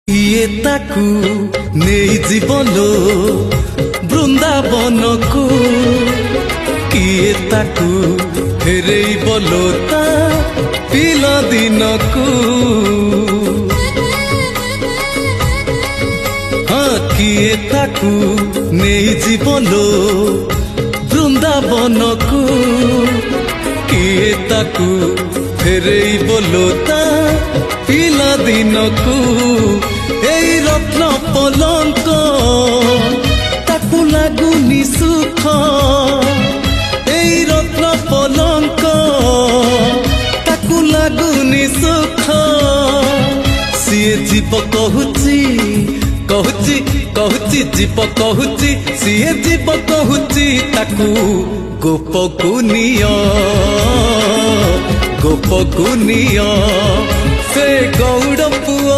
ଇଏ ତାକୁ ନେଇଯିବଲୋ ବୃନ୍ଦାବନକୁ, କିଏ ତାକୁ ଫେରେଇବଲୋ ତା ପିଲାଦିନକୁ। ହଁ କିଏ ତାକୁ ନେଇଯିବଲୋ ବୃନ୍ଦାବନକୁ, କିଏ ତାକୁ ଫେରେଇବଲୋ ତା ପିଲାଦିନକୁ। এই রত্ন পলঙ্ক তাকু লাগুনি সুখ, এই রত্ন পলঙ্ক তাকু লাগুনি সুখ। সিয়ে জীব কহুচি কহুচি কহুচি জীব কহুচি, সিয়ে জীব কহুচি তাকু গোপকু নিয়, গোপকু নিয়। ସେ ଗୌଡ଼ ପୁଅ